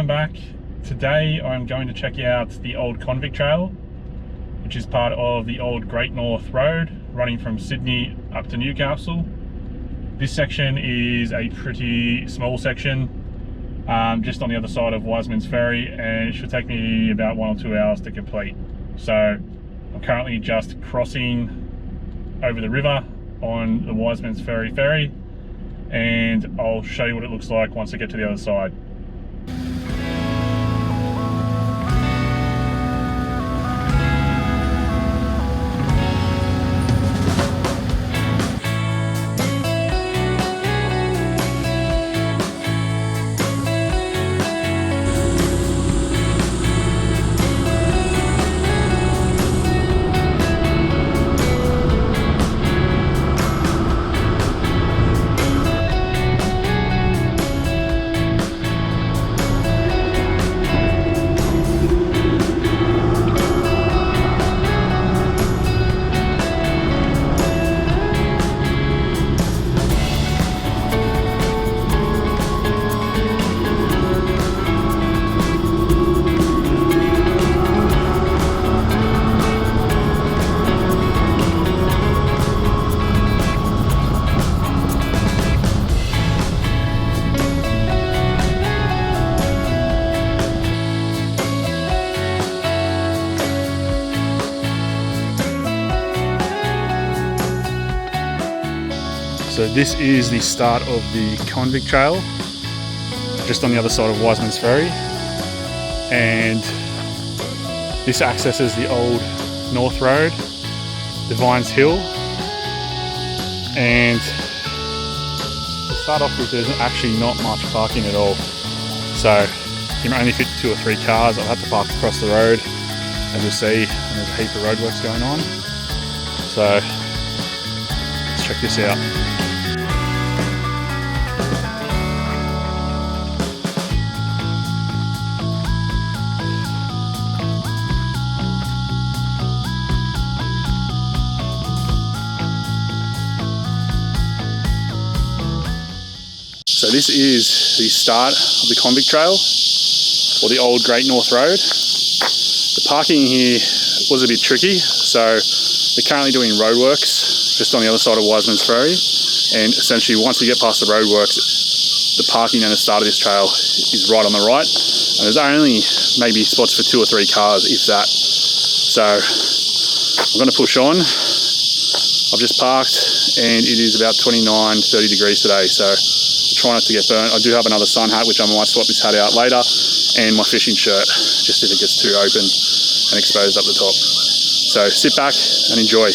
welcome back. Today I'm going to check out the old Convict Trail, which is part of the old Great North Road running from Sydney up to Newcastle. This section is a pretty small section, just on the other side of Wisemans Ferry, and it should take me about 1 or 2 hours to complete. So I'm currently just crossing over the river on the Wisemans Ferry, and I'll show you what it looks like once I get to the other side. So this is the start of the Convict Trail, just on the other side of Wisemans Ferry, and this accesses the old North Road, Devines Hill, and to start off with, there's actually not much parking at all. So you can only fit 2 or 3 cars. I'll have to park across the road, as you'll see, and there's a heap of roadworks going on. So let's check this out. So this is the start of the Convict Trail, or the old Great North Road. The parking here was a bit tricky, so they're currently doing roadworks just on the other side of Wisemans Ferry, and essentially once you get past the roadworks, the parking and the start of this trail is right on the right, and there's only maybe spots for 2 or 3 cars, if that. So I'm going to push on. I've just parked and it is about 29-30 degrees today, so try not to get burnt. I do have another sun hat, which I might swap this hat out later, and my fishing shirt, just if it gets too open and exposed up the top. So sit back and enjoy.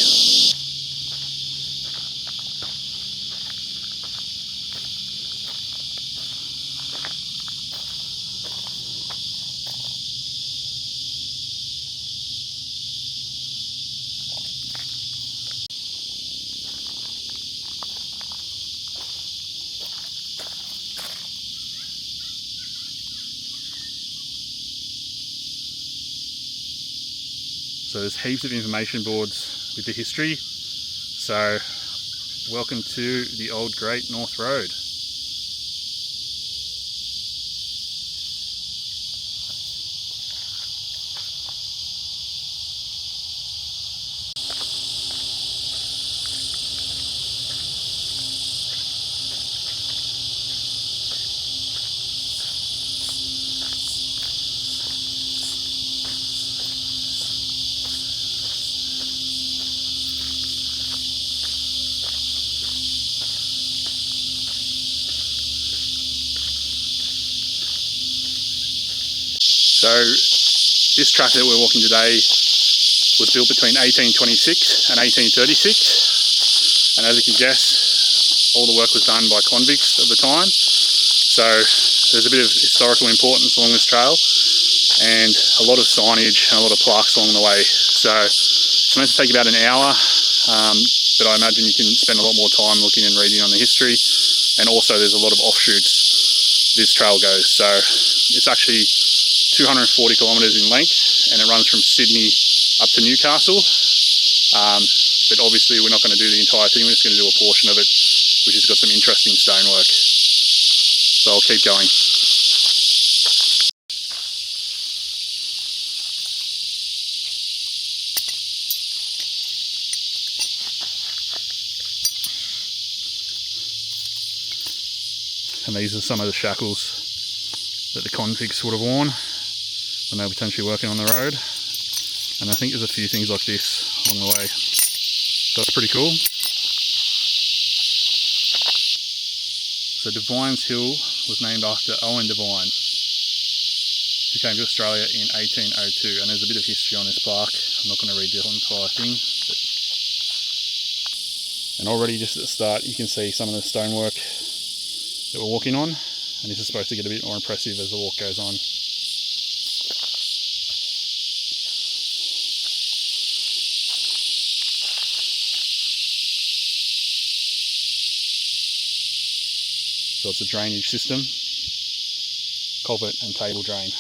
So there's heaps of information boards with the history. So welcome to the old Great North Road. So this track that we're walking today was built between 1826 and 1836, and as you can guess, all the work was done by convicts of the time. So there's a bit of historical importance along this trail, and a lot of signage and a lot of plaques along the way. So it's meant to take about an hour, but I imagine you can spend a lot more time looking and reading on the history, and also there's a lot of offshoots this trail goes. So it's actually 240 kilometres in length, and it runs from Sydney up to Newcastle. But obviously we're not going to do the entire thing, we're just going to do a portion of it, which has got some interesting stonework. So I'll keep going. And these are some of the shackles that the convicts would have worn when they were potentially working on the road. And I think there's a few things like this along the way. So that's pretty cool. So Devines Hill was named after Owen Devine, who came to Australia in 1802. And there's a bit of history on this plaque. I'm not going to read the entire thing. And already just at the start you can see some of the stonework that we're walking on. And this is supposed to get a bit more impressive as the walk goes on. So it's a drainage system, culvert and table drain.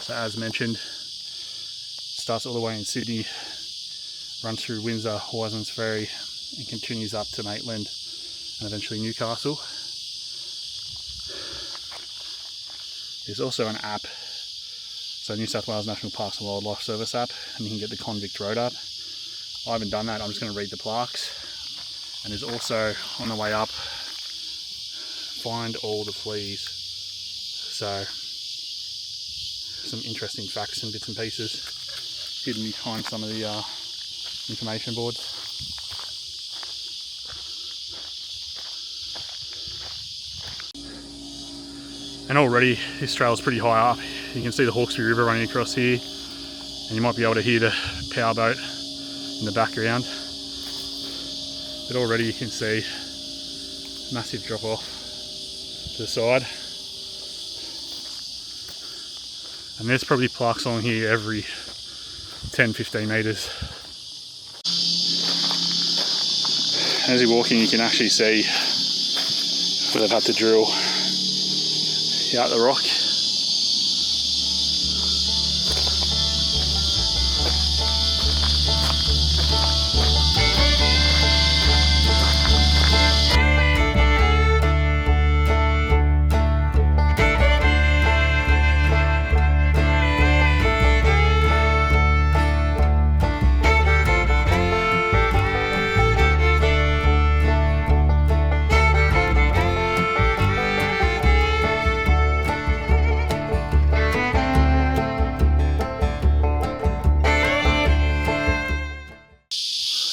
So as mentioned, starts all the way in Sydney, runs through Windsor, Wisemans Ferry and continues up to Maitland and eventually Newcastle. There's also an app, so New South Wales National Parks and Wildlife Service app, and you can get the Convict Road up. I haven't done that, I'm just going to read the plaques. And there's also, on the way up, find all the fleas. So some interesting facts and bits and pieces hidden behind some of the information boards. And already this trail is pretty high up. You can see the Hawkesbury River running across here, and you might be able to hear the powerboat in the background. But already you can see massive drop off to the side. And there's probably plaques on here every 10-15 metres. As you're walking you can actually see where they've had to drill out the rock.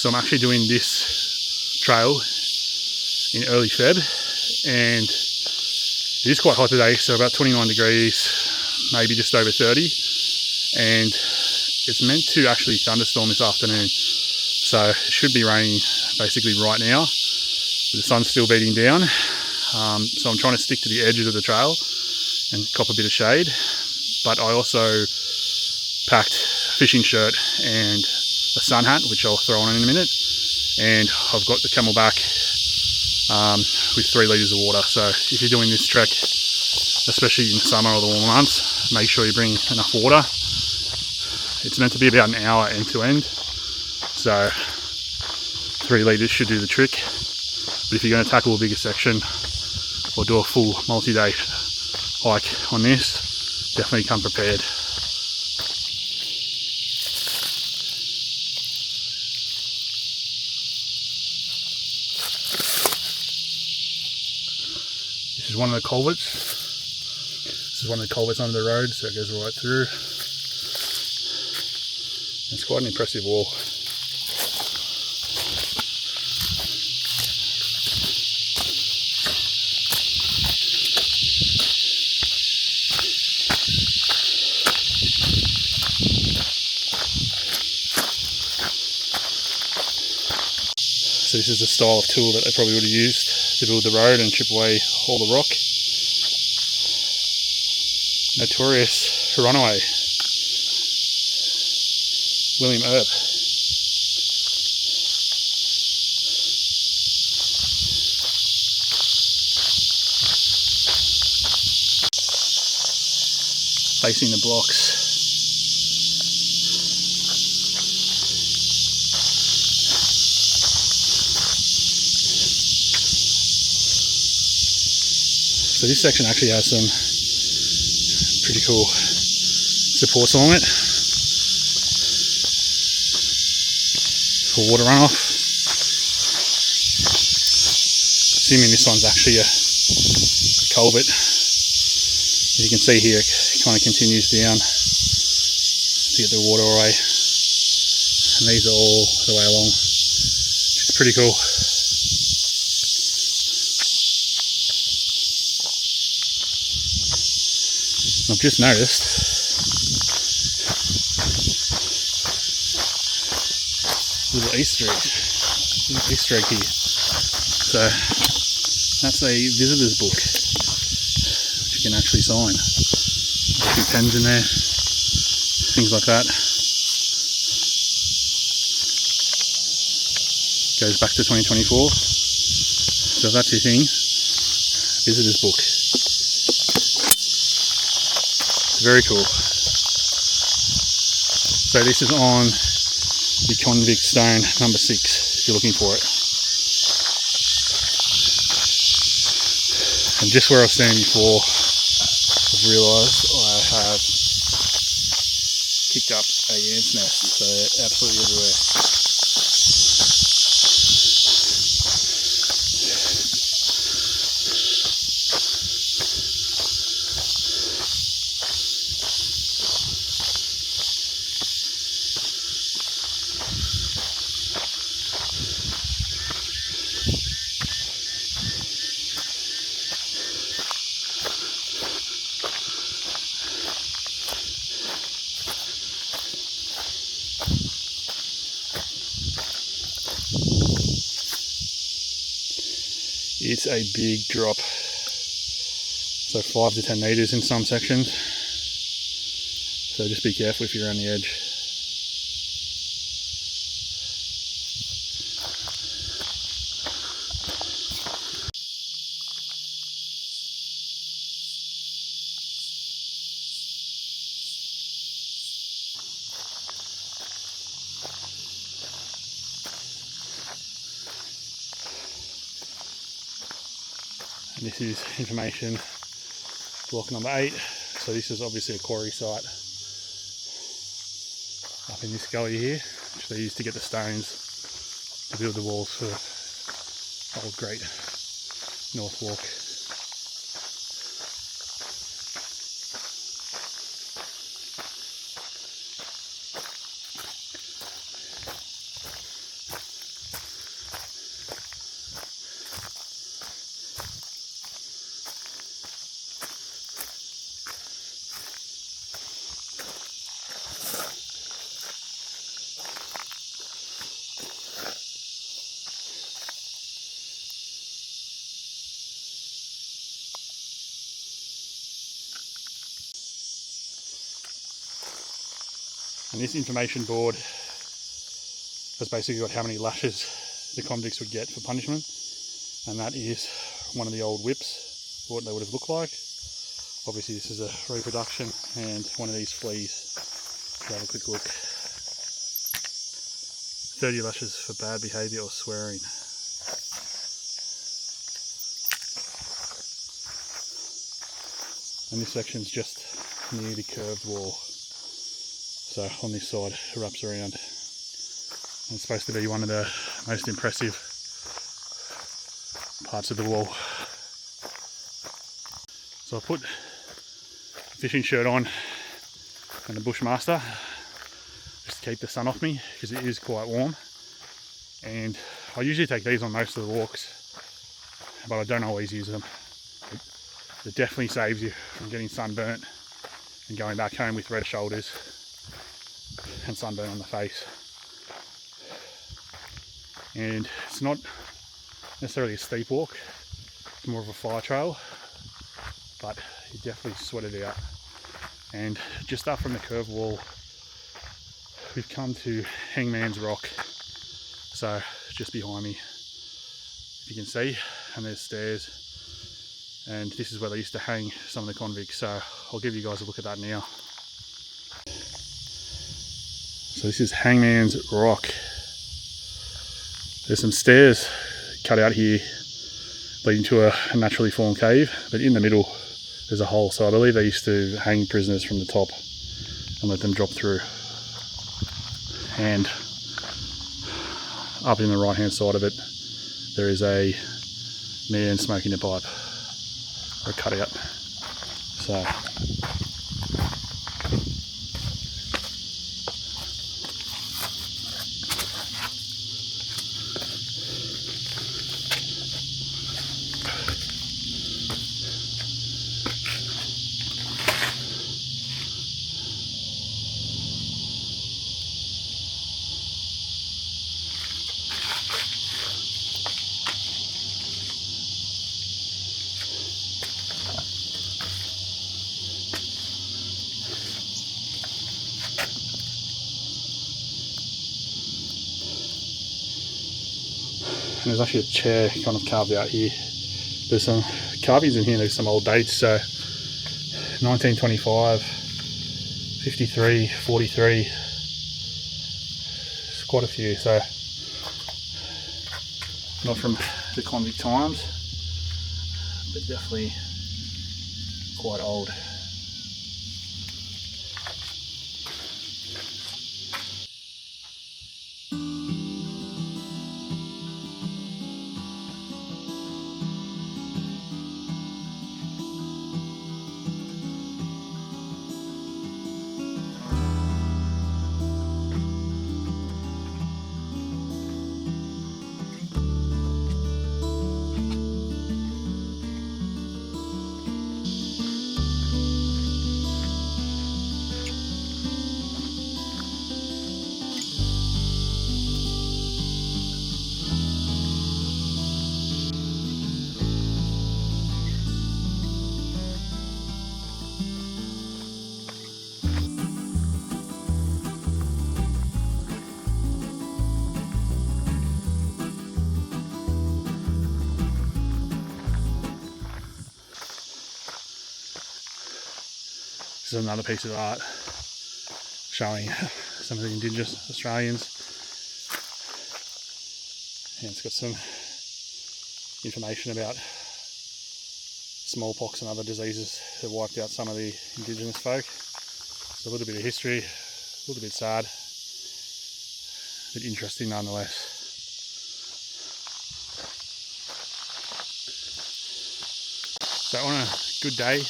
So I'm actually doing this trail in early Feb, and it is quite hot today, so about 29 degrees, maybe just over 30, and it's meant to actually thunderstorm this afternoon, so it should be raining basically right now, but the sun's still beating down, so I'm trying to stick to the edges of the trail and cop a bit of shade, but I also packed a fishing shirt and a sun hat, which I'll throw on in a minute, and I've got the Camelback with 3 litres of water. So if you're doing this trek, especially in the summer or the warm months, make sure you bring enough water. It's meant to be about an hour end to end, so 3 litres should do the trick. But if you're going to tackle a bigger section or do a full multi-day hike on this, definitely come prepared. This is one of the culverts. This is one of the culverts under the road, so it goes right through. It's quite an impressive wall. So this is the style of tool that they probably would have used to build the road and chip away all the rock. Notorious runaway, William Earp. Facing the blocks. So this section actually has some pretty cool supports along it for water runoff. Assuming this one's actually a culvert. As you can see here, it kind of continues down to get the water away, and these are all the way along, which is pretty cool. I've just noticed a little Easter egg here. So that's a visitor's book, which you can actually sign. A few pens in there, things like that. Goes back to 2024. So if that's your thing, visitor's book. Very cool. So this is on the Convict stone number 6 if you're looking for it. And just where I was standing before, I've realised I have kicked up a ant's nest, so they're absolutely everywhere. It's a big drop, so 5 to 10 metres in some sections, so just be careful if you're on the edge. This is information block number 8. So this is obviously a quarry site up in this gully here, which they used to get the stones to build the walls for Old Great North Walk. And this information board has basically got how many lashes the convicts would get for punishment, and that is one of the old whips, what they would have looked like. Obviously this is a reproduction, and one of these fleas. Let's have a quick look. 30 lashes for bad behaviour or swearing. And this section's just near the curved wall. So on this side it wraps around. And it's supposed to be one of the most impressive parts of the wall. So I put a fishing shirt on and a Bushmaster just to keep the sun off me, because it is quite warm. And I usually take these on most of the walks, but I don't always use them. It definitely saves you from getting sunburnt and going back home with red shoulders and sunburn on the face. and it's not necessarily a steep walk, it's more of a fire trail, but you definitely sweat it out. And just up from the curve wall, we've come to Hangman's Rock, so just behind me, if you can see, and there's stairs, and this is where they used to hang some of the convicts, so I'll give you guys a look at that now. So this is Hangman's Rock. There's some stairs cut out here leading to a naturally formed cave, but in the middle there's a hole, so I believe they used to hang prisoners from the top and let them drop through. And up in the right hand side of it there is a man smoking a pipe, or a cutout. So and there's actually a chair kind of carved out here. There's some carvings in here, there's some old dates, so 1925, 53, 43, there's quite a few, so not from the convict times, but definitely quite old. This is another piece of art showing some of the Indigenous Australians, and it's got some information about smallpox and other diseases that wiped out some of the Indigenous folk. So a little bit of history, a little bit sad, but interesting nonetheless. So on a good day,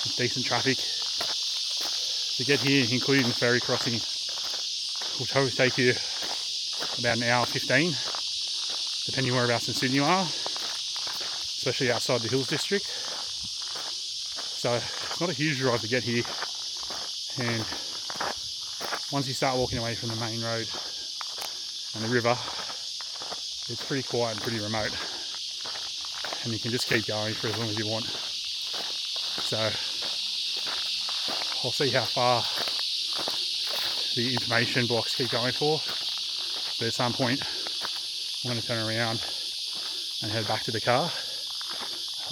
with decent traffic, to get here, including the ferry crossing, will probably take you about an hour 15, depending whereabouts in Sydney you are, especially outside the Hills District. So it's not a huge drive to get here, and once you start walking away from the main road and the river, it's pretty quiet and pretty remote, and you can just keep going for as long as you want. So I'll see how far the information blocks keep going for, but at some point I'm going to turn around and head back to the car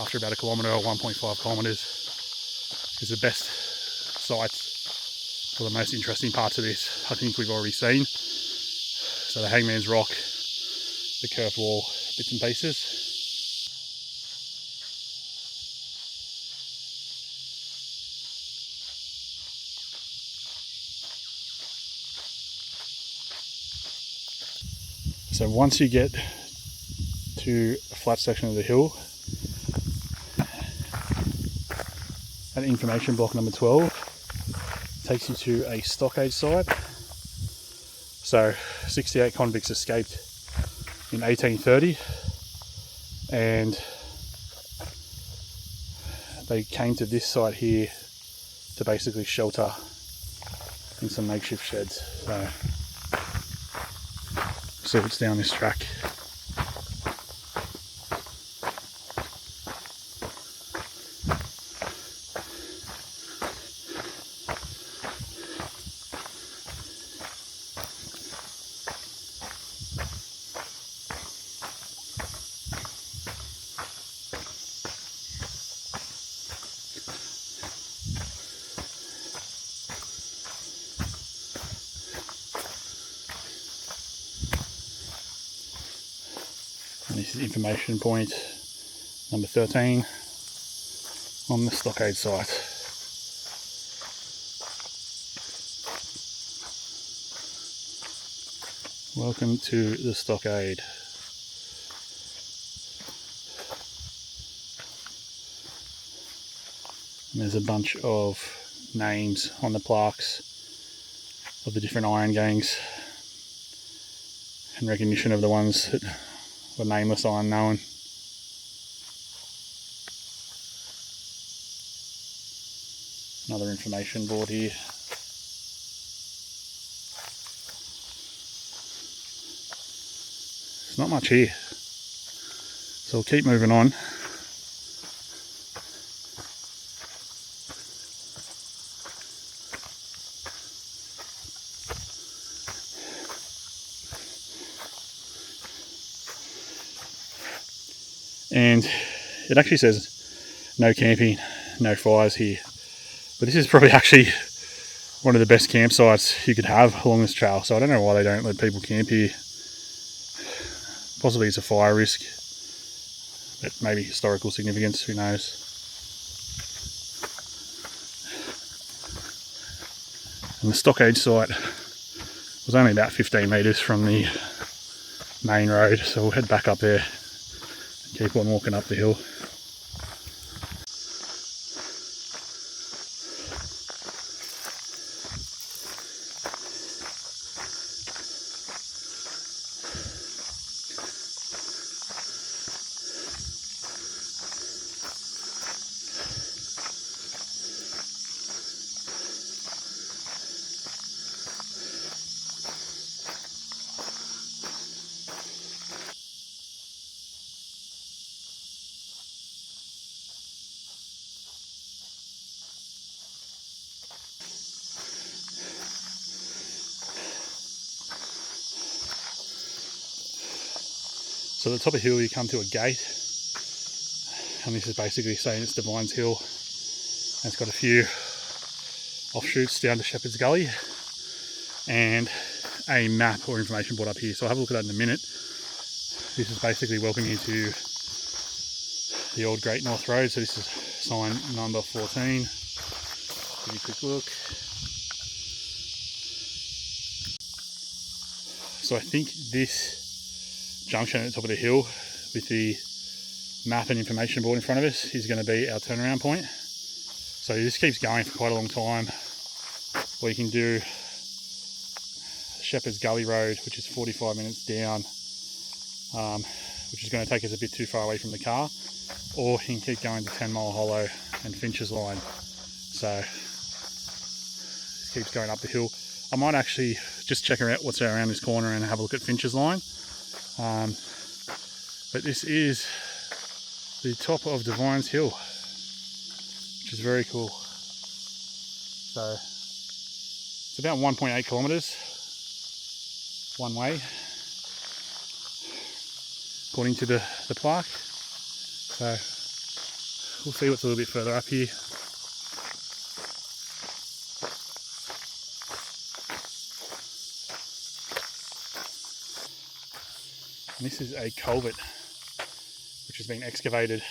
after about a kilometre or 1.5 kilometres, because the best sites or the most interesting parts of this I think we've already seen. So the Hangman's Rock, the curved wall, bits and pieces. So once you get to a flat section of the hill, at information block number 12 takes you to a stockade site. So 68 convicts escaped in 1830, and they came to this site here to basically shelter in some makeshift sheds. So see what's down this track. And this is information point number 13 on the Stockade site. Welcome to the Stockade. And there's a bunch of names on the plaques of the different iron gangs and recognition of the ones that were nameless or unknown. Another information board here. There's not much here, so we'll keep moving on. And it actually says no camping, no fires here. But this is probably actually one of the best campsites you could have along this trail. So I don't know why they don't let people camp here. Possibly it's a fire risk, but maybe historical significance, who knows. And the Stockade site was only about 15 metres from the main road, so we'll head back up there. Keep on walking up the hill. So at the top of the hill you come to a gate, and this is basically saying it's Devines Hill, and it's got a few offshoots down to Shepherd's Gully and a map or information board up here. So I'll have a look at that in a minute. This is basically welcoming you to the old Great North Road. So this is sign number 14. Give you a quick look. So I think this junction at the top of the hill with the map and information board in front of us is going to be our turnaround point. So this keeps going for quite a long time. Or you can do Shepherd's Gully Road, which is 45 minutes down, which is going to take us a bit too far away from the car, or you can keep going to 10 Mile Hollow and Finchs Line. So this keeps going up the hill. I might actually just check out what's around this corner and have a look at Finchs Line. But this is the top of Devines Hill, which is very cool. So it's about 1.8 kilometres one way, according to the plaque. So we'll see what's a little bit further up here. And this is a culvert which has been excavated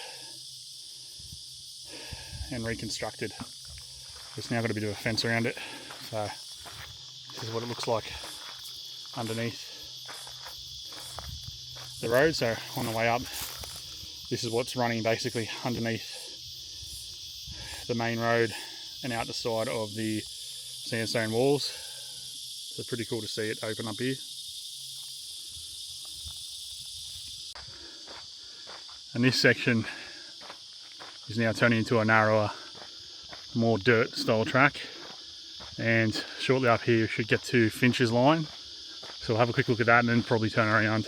and reconstructed. It's now got a bit of a fence around it. So this is what it looks like underneath the road. So on the way up, this is what's running basically underneath the main road and out the side of the sandstone walls. So pretty cool to see it open up here. And this section is now turning into a narrower, more dirt style track, and shortly up here we should get to Finchs Line. So So we'll have a quick look at that and then probably turn around.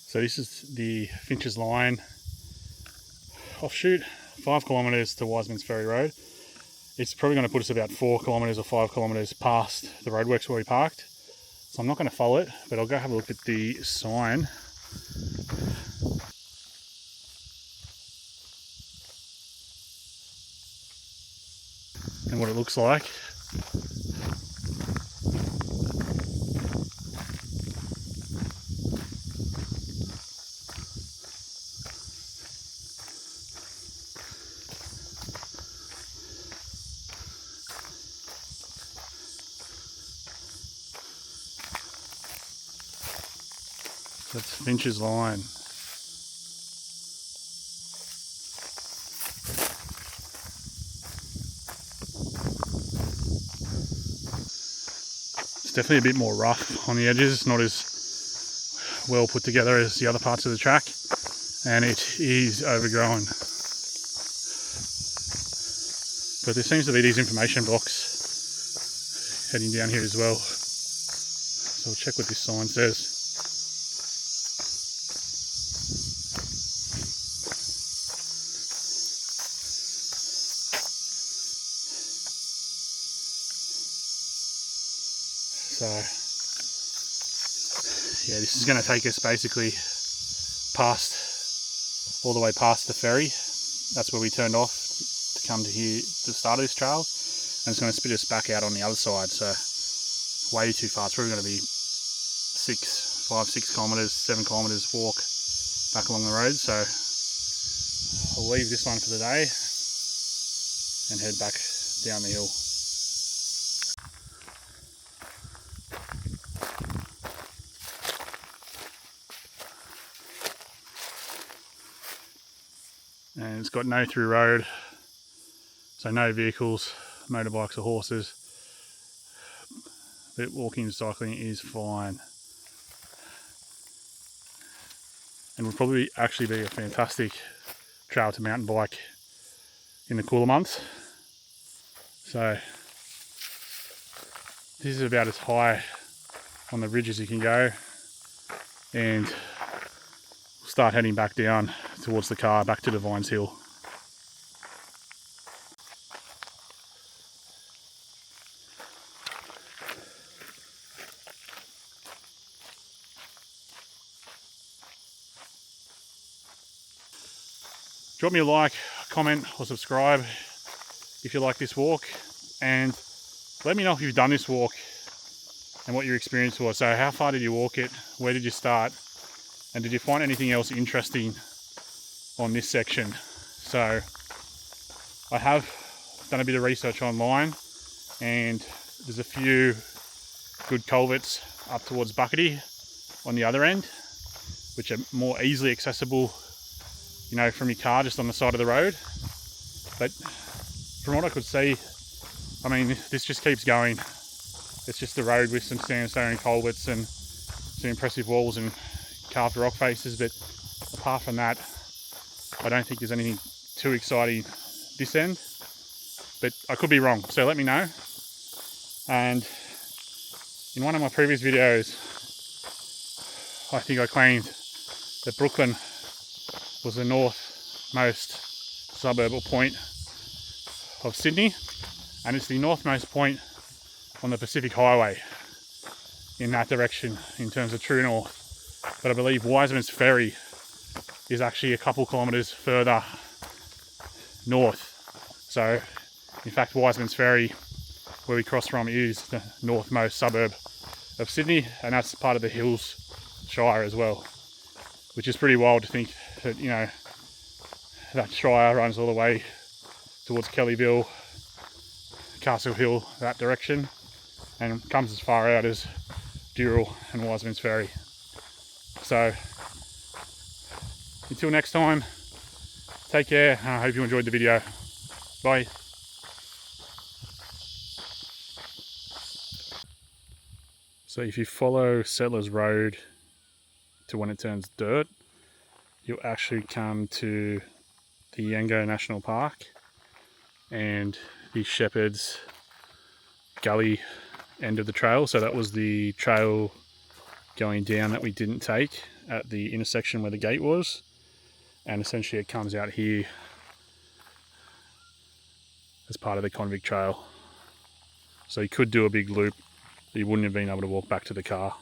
So this is the Finchs Line offshoot, 5 kilometres to Wisemans Ferry Road. It's probably going to put us about 4 kilometres or 5 kilometres past the roadworks where we parked. So I'm not going to follow it, but I'll go have a look at the sign. And what it looks like. That's Finchs Line. It's definitely a bit more rough on the edges. It's not as well put together as the other parts of the track, and it is overgrown. But there seems to be these information blocks heading down here as well. So we'll check what this sign says. So yeah, this is going to take us basically all the way past the ferry. That's where we turned off to come to here, the start of this trail, and it's going to spit us back out on the other side. So way too far. It's probably going to be 5-6 kilometres, 7 kilometres walk back along the road. So I'll leave this one for the day and head back down the hill. And it's got no through road, so no vehicles, motorbikes or horses, but walking and cycling is fine. And would probably actually be a fantastic trail to mountain bike in the cooler months. So this is about as high on the ridge as you can go, and we'll start heading back down towards the car, back to Devines Hill. Drop me a like, comment or subscribe if you like this walk, and let me know if you've done this walk and what your experience was. So how far did you walk it? Where did you start? And did you find anything else interesting on this section? So I have done a bit of research online, and there's a few good culverts up towards Buckety on the other end, which are more easily accessible, you know, from your car just on the side of the road. But from what I could see, I mean, this just keeps going. It's just a road with some sandstone and culverts and some impressive walls and carved rock faces, but apart from that, I don't think there's anything too exciting this end. But I could be wrong, so let me know. And in one of my previous videos, I think I claimed that Brooklyn was the northmost suburb or point of Sydney, and it's the northmost point on the Pacific Highway in that direction in terms of true north. But I believe Wisemans Ferry is actually a couple kilometres further north. So in fact, Wisemans Ferry, where we cross from, is the northmost suburb of Sydney, and that's part of the Hills Shire as well, which is pretty wild to think that, you know, that shire runs all the way towards Kellyville, Castle Hill, that direction, and comes as far out as Dural and Wisemans Ferry. So until next time, take care. I hope you enjoyed the video. Bye. So if you follow Settlers Road to when it turns dirt, you'll actually come to the Yengo National Park and the Shepherd's Gully end of the trail. So that was the trail going down that we didn't take at the intersection where the gate was, and essentially it comes out here as part of the Convict Trail. So you could do a big loop, but you wouldn't have been able to walk back to the car.